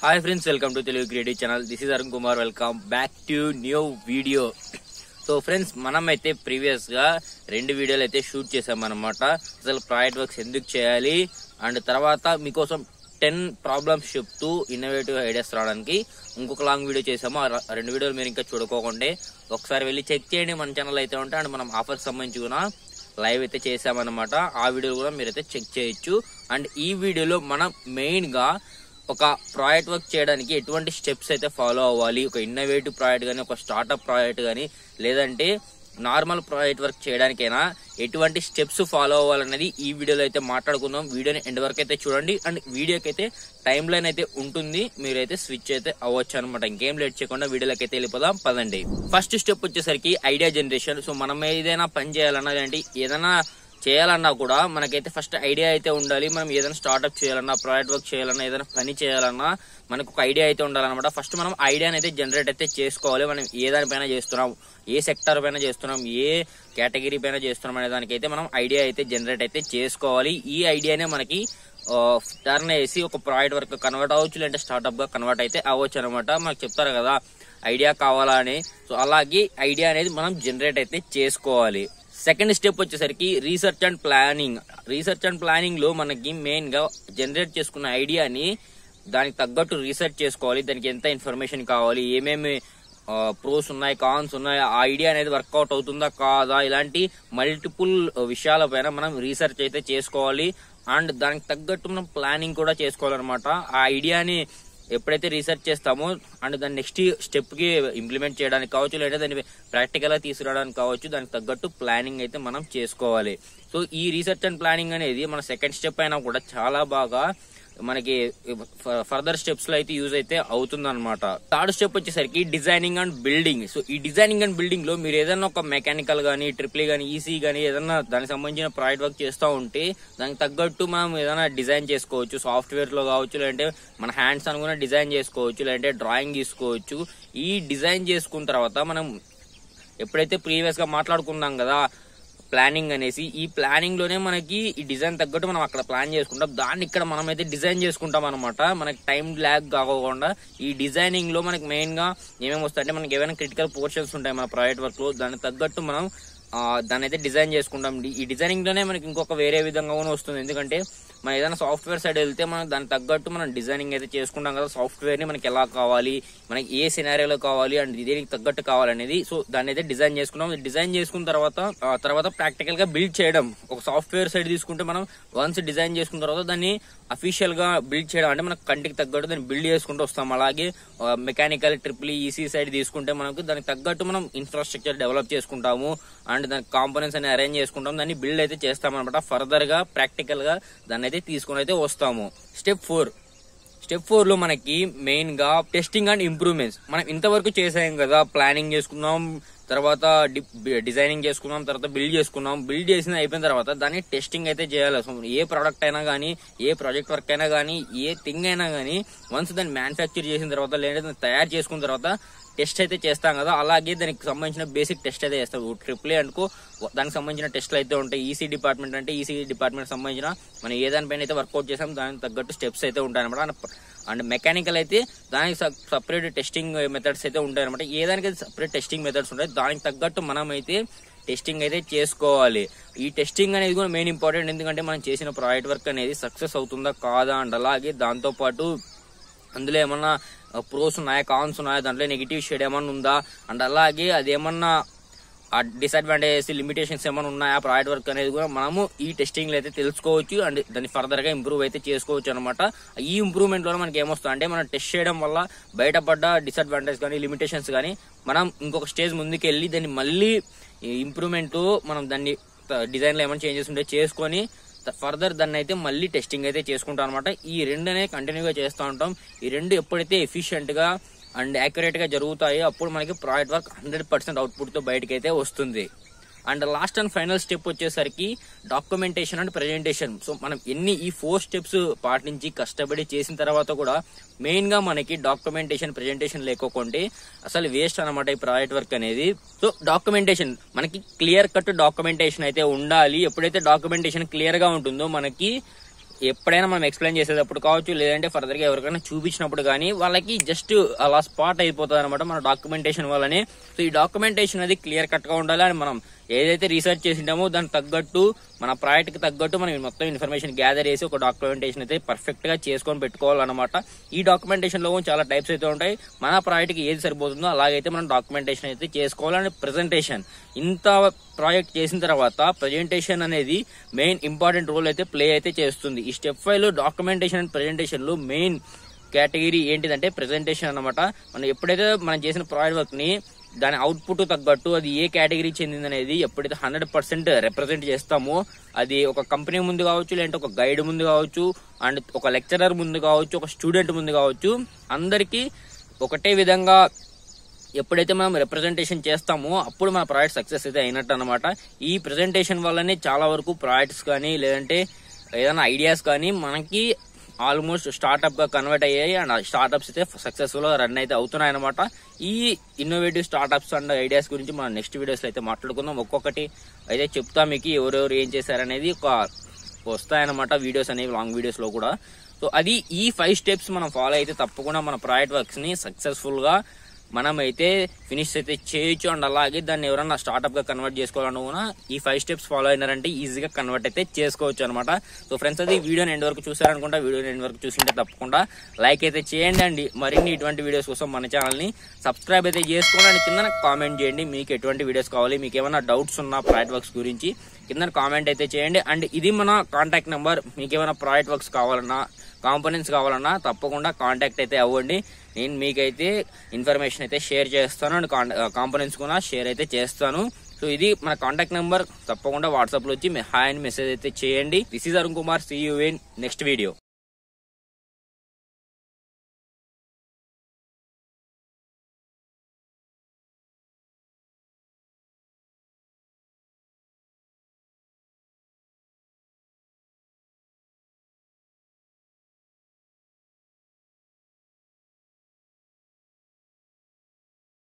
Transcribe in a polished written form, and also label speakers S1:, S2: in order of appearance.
S1: Hi friends, welcome to Telugu Creative Channel. This is Arun Kumar. Welcome back to new video. So friends, మనమైతే previous గా 2 వీడియోలు అయితే shoot చేసామన్నమాట. అసలు project works ఎందుకు చేయాలి అండ్ తర్వాత మీకోసం 10 ప్రాబ్లమ్స్ చెప్తూ ఇన్నోవేటివ్ ఐడియాస్ రావడానికి ఇంకొక లాంగ్ వీడియో చేసాము. ఆ 2 వీడియోలు మీరు ఇంకా చూడకోకుండా ఒకసారి వెళ్ళి చెక్ చేయండి. మన ఛానల్ అయితే ఉంటే అండ్ మనం ఆఫర్స్ సంబంధించి కూడా లైవ్ అయితే చేసామన్నమాట. ఆ వీడియోలు కూడా మీరైతే చెక్ చేయొచ్చు. అండ్ ఈ వీడియోలో మనం మెయిన్ గా ఒక ప్రాజెక్ట్ వర్క్ చేయడానికి ఎటువంటి స్టెప్స్ అయితే ఫాలో అవ్వాలి, ఒక ఇన్నోవేటివ్ ప్రాజెక్ట్ గానీ ఒక స్టార్ట్అప్ ప్రాజెక్ట్ గానీ లేదంటే నార్మల్ ప్రాజెక్ట్ వర్క్ చేయడానికైనా ఎటువంటి స్టెప్స్ ఫాలో అవ్వాలనేది ఈ వీడియోలో అయితే మాట్లాడుకుందాం. వీడియోని ఎండ్ వరకు అయితే చూడండి అండ్ వీడియోకి అయితే టైం లైన్ అయితే ఉంటుంది, మీరైతే స్విచ్ అయితే అవ్వచ్చు అనమాట. ఇంకేం లేట్ చేయకుండా వీడియోలోకి అయితే వెళ్ళిపోదాం పదండి. ఫస్ట్ స్టెప్ వచ్చేసరికి ఐడియా జనరేషన్. సో మనం ఏదైనా పని చేయాలన్నా లేదంటే ఏదైనా చేయాలన్నా కూడా మనకైతే ఫస్ట్ ఐడియా అయితే ఉండాలి. మనం ఏదైనా స్టార్ట్అప్ చేయాలన్నా ప్రాజెక్ట్ వర్క్ చేయాలన్నా ఏదైనా పని చేయాలన్నా మనకు ఒక ఐడియా అయితే ఉండాలన్నమాట. ఫస్ట్ మనం ఐడియాని అయితే జనరేట్ అయితే చేసుకోవాలి. మనం ఏ దానిపైన చేస్తున్నాం, ఏ సెక్టర్ పైన చేస్తున్నాం, ఏ కేటగిరీ పైన చేస్తున్నాం అనే దానికైతే మనం ఐడియా అయితే జనరేట్ అయితే చేసుకోవాలి. ఈ ఐడియానే మనకి టర్న్ వేసి ఒక ప్రాజెక్ట్ వర్క్ కన్వర్ట్ అవ్వచ్చు, లేదంటే స్టార్ట్అప్ గా కన్వర్ట్ అయితే అవ్వచ్చు అనమాట. మనకు చెప్తారు కదా ఐడియా కావాలా అని. సో అలాగే ఐడియా అనేది మనం జనరేట్ అయితే చేసుకోవాలి. సెకండ్ స్టెప్ వచ్చేసరికి research and planning. Research and planning లో మనకి మెయిన్ గా జనరేట్ చేసుకున్న ఐడియాని దానికి తగ్గట్టు రీసెర్చ్ చేసుకోవాలి. దానికి ఎంత ఇన్ఫర్మేషన్ కావాలి, ఏమేమి ప్రోస్ ఉన్నాయి, కాన్స్ ఉన్నాయి, ఆ ఐడియా అనేది వర్కౌట్ అవుతుందా కాదా, ఇలాంటి మల్టిపుల్ విషయాలపైన మనం రీసెర్చ్ అయితే చేసుకోవాలి. అండ్ దానికి తగ్గట్టు మనం ప్లానింగ్ కూడా చేసుకోవాలన్నమాట. ఆ ఐడియాని ఎప్పుడైతే రీసెర్చ్ చేస్తామో అండ్ దాన్ని నెక్స్ట్ స్టెప్ కి ఇంప్లిమెంట్ చేయడానికి కావచ్చు, లేదా దాన్ని ప్రాక్టికల్ గా తీసుకురావడానికి కావచ్చు, దానికి తగ్గట్టు ప్లానింగ్ అయితే మనం చేసుకోవాలి. సో ఈ రీసెర్చ్ అండ్ ప్లానింగ్ అనేది మన సెకండ్ స్టెప్ అయినా కూడా చాలా బాగా మనకి ఫర్దర్ స్టెప్స్ లో అయితే యూజ్ అయితే అవుతుంది అనమాట. థర్డ్ స్టెప్ వచ్చేసరికి డిజైనింగ్ అండ్ బిల్డింగ్. సో ఈ డిజైనింగ్ అండ్ బిల్డింగ్ లో మీరు ఏదైనా ఒక మెకానికల్ గానీ, ట్రిపుల్ గానీ, ఈసీ గానీ ఏదైనా దానికి సంబంధించిన ప్రాజెక్ట్ వర్క్ చేస్తూ ఉంటే దానికి తగ్గట్టు మనం ఏదైనా డిజైన్ చేసుకోవచ్చు. సాఫ్ట్వేర్ లో కావచ్చు, లేదంటే మన హ్యాండ్స్ అనుకున్న డిజైన్ చేసుకోవచ్చు, లేదంటే డ్రాయింగ్ తీసుకోవచ్చు. ఈ డిజైన్ చేసుకున్న తర్వాత మనం ఎప్పుడైతే ప్రీవియస్ గా మాట్లాడుకున్నాం కదా ప్లానింగ్ అనేసి, ఈ ప్లానింగ్ లోనే మనకి ఈ డిజైన్ తగ్గట్టు మనం అక్కడ ప్లాన్ చేసుకుంటాం, దాన్ని ఇక్కడ మనం అయితే డిజైన్ చేసుకుంటాం అనమాట. మనకి టైం ల్యాగ్ కాకుండా ఈ డిజైనింగ్ లో మనకి మెయిన్ గా ఏమేమి వస్తాయంటే మనకి ఏమైనా క్రిటికల్ పోర్షన్స్ ఉంటాయి మన ప్రాజెక్ట్ వర్క్ లో, దానికి తగ్గట్టు మనం దాన్ని అయితే డిజైన్ చేసుకుంటాం. ఈ డిజైనింగ్ లోనే మనకి ఇంకొక వేరే విధంగా కూడా వస్తుంది. ఎందుకంటే మనం ఏదైనా సాఫ్ట్వేర్ సైడ్ వెళ్తే మనం దానికి తగ్గట్టు మనం డిజైనింగ్ అయితే చేసుకుంటాం కదా. సాఫ్ట్వేర్ ని మనకి ఎలా కావాలి, మనకి ఏ సినారియోలో కావాలి అండ్ దీనికి తగ్గట్టు కావాలనేది. సో దాన్ని అయితే డిజైన్ చేసుకున్నాం. డిజైన్ చేసుకున్న తర్వాత ప్రాక్టికల్ గా బిల్డ్ చేయడం. ఒక సాఫ్ట్వేర్ సైడ్ తీసుకుంటే మనం వన్స్ డిజైన్ చేసుకున్న తర్వాత దాన్ని అఫీషియల్ గా బిల్డ్ చేయడం, అంటే మనకు కంటికి తగ్గట్టు దాన్ని బిల్డ్ చేసుకుంటూ వస్తాం. అలాగే మెకానికల్, ట్రిపుల్ ఈసీ సైడ్ తీసుకుంటే మనకు దానికి తగ్గట్టు మనం ఇన్ఫ్రాస్ట్రక్చర్ డెవలప్ చేసుకుంటాము అండ్ దానికి కాంపోనెంట్స్ అని అరేంజ్ చేసుకుంటాం, దాన్ని బిల్డ్ అయితే చేస్తాం అనమాట. ఫర్దర్ గా ప్రాక్టికల్ గా దాన్ని అయితే తీసుకుని అయితే వస్తాము. స్టెప్ 4 లో మనకి మెయిన్ గా టెస్టింగ్ అండ్ ఇంప్రూవ్మెంట్స్. మనం ఇంతవరకు చేసాం కదా, ప్లానింగ్ చేసుకున్నాం, తర్వాత డిజైనింగ్ చేసుకున్నాం, తర్వాత బిల్డ్ చేసుకున్నాం. బిల్డ్ చేసిన అయిపోయిన తర్వాత దాన్ని టెస్టింగ్ అయితే చేయాలి. ఏ ప్రోడక్ట్ అయినా కానీ, ఏ ప్రాజెక్ట్ వర్క్ అయినా కానీ, ఏ థింగ్ అయినా కానీ వన్స్ దాన్ని మ్యానుఫ్యాక్చర్ చేసిన తర్వాత లేదా దాన్ని తయారు చేసుకున్న తర్వాత టెస్ట్ అయితే చేస్తాం కదా. అలాగే దానికి సంబంధించిన బేసిక్ టెస్ట్ అయితే చేస్తాం. ట్రిపుల్ అనుకో దానికి సంబంధించిన టెస్ట్లు అయితే ఉంటాయి. ఈసీ డిపార్ట్మెంట్ అంటే ఈసీ డిపార్ట్మెంట్ సంబంధించిన మనం ఏ దానిపైన అయితే వర్కౌట్ చేసాం దానికి తగ్గట్టు స్టెప్స్ అయితే ఉంటాయి అనమాట. అండ్ మెకానికల్ అయితే దానికి సపరేట్ టెస్టింగ్ మెథడ్స్ అయితే ఉంటాయి అనమాట. ఏ దానికైతే సపరేట్ టెస్టింగ్ మెథడ్స్ ఉంటాయి, దానికి తగ్గట్టు మనం అయితే టెస్టింగ్ అయితే చేసుకోవాలి. ఈ టెస్టింగ్ అనేది కూడా మెయిన్ ఇంపార్టెంట్. ఎందుకంటే మనం చేసిన ప్రాజెక్ట్ వర్క్ అనేది సక్సెస్ అవుతుందా కాదా అండ్ అలాగే దాంతో పాటు అందులో ఏమన్నా ప్రోస్ ఉన్నాయా, కాన్స్ ఉన్నాయా, దాంట్లో నెగిటివ్ షేడ్ ఏమన్నా ఉందా అండ్ అలాగే అదేమన్నా డిసడ్వాంటేజెస్, లిమిటేషన్స్ ఏమైనా ఉన్నాయా ప్రాజెక్ట్ వర్క్ అనేది కూడా మనము ఈ టెస్టింగ్ లో అయితే తెలుసుకోవచ్చు అండ్ దాన్ని ఫర్దర్ గా ఇంప్రూవ్ అయితే చేసుకోవచ్చు అనమాట. ఈ ఇంప్రూవ్మెంట్ లో మనకి ఏమొస్తుంది అంటే మనం టెస్ట్ చేయడం వల్ల బయటపడ్డ డిసడ్వాంటేజ్ కానీ, లిమిటేషన్స్ కానీ మనం ఇంకొక స్టేజ్ ముందుకు వెళ్ళి దాన్ని మళ్ళీ ఇంప్రూవ్మెంట్ మనం దాన్ని డిజైన్ లో ఏమైనా చేంజెస్ ఉంటే చేసుకొని ఫర్దర్ దాన్ని అయితే మళ్ళీ టెస్టింగ్ అయితే చేసుకుంటాం అనమాట. ఈ రెండు అనేది కంటిన్యూగా చేస్తూ ఉంటాం. ఈ రెండు ఎప్పుడైతే ఎఫిషియెంట్ గా అండ్ యాక్యురేట్ గా జరుగుతాయో అప్పుడు మనకి ప్రాజెక్ట్ వర్క్ 100% అవుట్పుట్ తో బయటకి అయితే వస్తుంది. And last and final step వచ్చేసరికి డాక్యుమెంటేషన్ అండ్ ప్రెజెంటేషన్. సో మనం ఈ 4 స్టెప్స్ పాటించి కష్టపడి చేసిన తర్వాత కూడా మెయిన్ గా మనకి డాక్యుమెంటేషన్, ప్రెజెంటేషన్ లేకపోతే అసలు వేస్ట్ అనమాట ఈ ప్రాజెక్ట్ వర్క్ అనేది. సో డాక్యుమెంటేషన్ మనకి క్లియర్ కట్ డాక్యుమెంటేషన్ అయితే ఉండాలి. ఎప్పుడైతే డాక్యుమెంటేషన్ క్లియర్ గా ఉంటుందో మనకి ఎప్పుడైనా మనం ఎక్స్ప్లెయిన్ చేసేటప్పుడు కావచ్చు, లేదంటే ఫర్దర్ గా ఎవరికైనా చూపించినప్పుడు కానీ వాళ్ళకి జస్ట్ అలా స్పాట్ అయిపోతుంది అనమాట మన డాక్యుమెంటేషన్ వల్లనే. సో ఈ డాక్యుమెంటేషన్ అనేది క్లియర్ కట్ గా ఉండాలి. అని మనం ఏదైతే రీసెర్చ్ చేసింటామో దానికి తగ్గట్టు మన ప్రాజెక్ట్ కి తగ్గట్టు మనం మొత్తం ఇన్ఫర్మేషన్ గ్యాదర్ చేసి ఒక డాక్యుమెంటేషన్ అయితే పర్ఫెక్ట్ గా చేసుకొని పెట్టుకోవాలన్నమాట. ఈ డాక్యుమెంటేషన్ లో చాలా టైప్స్ అయితే ఉంటాయి. మన ప్రాజెక్ట్ కి ఏది సరిపోతుందో అలాగైతే మనం డాక్యుమెంటేషన్ అయితే చేసుకోవాలని ప్రెజెంటేషన్ ఇంత ప్రాజెక్ట్ చేసిన తర్వాత ప్రెజెంటేషన్ అనేది మెయిన్ ఇంపార్టెంట్ రోల్ అయితే ప్లే అయితే చేస్తుంది. ఈ స్టెప్ 5 డాక్యుమెంటేషన్ అండ్ ప్రెజెంటేషన్ లో మెయిన్ కేటగిరీ ఏంటిదంటే ప్రెజెంటేషన్ అన్నమాట. మనం ఎప్పుడైతే మనం చేసిన ప్రాజెక్ట్ వర్క్ ని దాని అవుట్పుట్ తగ్గట్టు అది ఏ కేటగిరీ చెందింది అనేది ఎప్పుడైతే 100% రిప్రజెంట్ చేస్తామో, అది ఒక కంపెనీ ముందు కావచ్చు, లేదంటే ఒక గైడ్ ముందు కావచ్చు, అండ్ ఒక లెక్చరర్ ముందు కావచ్చు, ఒక స్టూడెంట్ ముందు కావచ్చు, అందరికీ ఒకటే విధంగా ఎప్పుడైతే మనం రిప్రజెంటేషన్ చేస్తామో అప్పుడు మన ప్రాజెక్ట్ సక్సెస్ అయితే అయినట్టు అనమాట. ఈ ప్రెజెంటేషన్ వల్లనే చాలా వరకు ప్రాజెక్ట్స్ కానీ లేదంటే ఏదైనా ఐడియాస్ కానీ మనకి ఆల్మోస్ట్ స్టార్ట్అప్ గా కన్వర్ట్ అయ్యాయి. అండ్ స్టార్ట్అప్స్ అయితే సక్సెస్ఫుల్ గా రన్ అయితే అవుతున్నాయి అనమాట. ఈ ఇన్నోవేటివ్ స్టార్ట్అప్స్ అండ్ ఐడియాస్ గురించి మనం నెక్స్ట్ వీడియోస్ లో అయితే మాట్లాడుకుందాం. ఒక్కొక్కటి అయితే చెప్తా మీకు ఎవరెవరు ఏం చేశారనేది వస్తాయన్నమాట వీడియోస్ అనేవి లాంగ్ వీడియోస్ లో కూడా. సో అది ఈ 5 స్టెప్స్ మనం ఫాలో అయితే తప్పకుండా మన ప్రాజెక్ట్ వర్క్స్ ని సక్సెస్ఫుల్ గా మనం అయితే ఫినిష్ అయితే చేయొచ్చు. అండ్ అలాగే దాన్ని ఎవరన్నా స్టార్ట్అప్ గా కన్వర్ట్ చేసుకోవాలనుకున్నా ఈ 5 స్టెప్స్ ఫాలో అయినారంటే ఈజీగా కన్వర్ట్ అయితే చేసుకోవచ్చు అనమాట. సో ఫ్రెండ్స్, అది వీడియోని ఎండ్ వరకు చూసారనుకుంటా. వీడియోని ఎండ్ వరకు చూసింటే తప్పకుండా లైక్ అయితే చేయండి. అండ్ మరిన్ని ఇటువంటి వీడియోస్ కోసం మన ఛానల్ ని సబ్స్క్రైబ్ అయితే చేసుకోండి. అండ్ కింద కామెంట్ చేయండి మీకు ఎటువంటి వీడియోస్ కావాలి, మీకు ఏమైనా డౌట్స్ ఉన్నా ప్రాజెక్ట్ వర్క్స్ గురించి కింద కామెంట్ అయితే చేయండి. అండ్ ఇది మన కాంటాక్ట్ నెంబర్. మీకు ఏమైనా ప్రాజెక్ట్ వర్క్స్ కావాలన్నా, కాంపోనెంట్స్ కావాలన్నా తప్పకుండా కాంటాక్ట్ అయితే అవ్వండి. నేను మీకైతే ఇన్ఫర్మేషన్ అయితే షేర్ చేస్తాను అండ్ కాంపోనెంట్స్ కూడా షేర్ అయితే చేస్తాను. సో ఇది మన కాంటాక్ట్ నెంబర్. తప్పకుండా వాట్సాప్ లో వచ్చి హాయ్ అని మెసేజ్ అయితే చేయండి. This is Arun Kumar. See you in next video.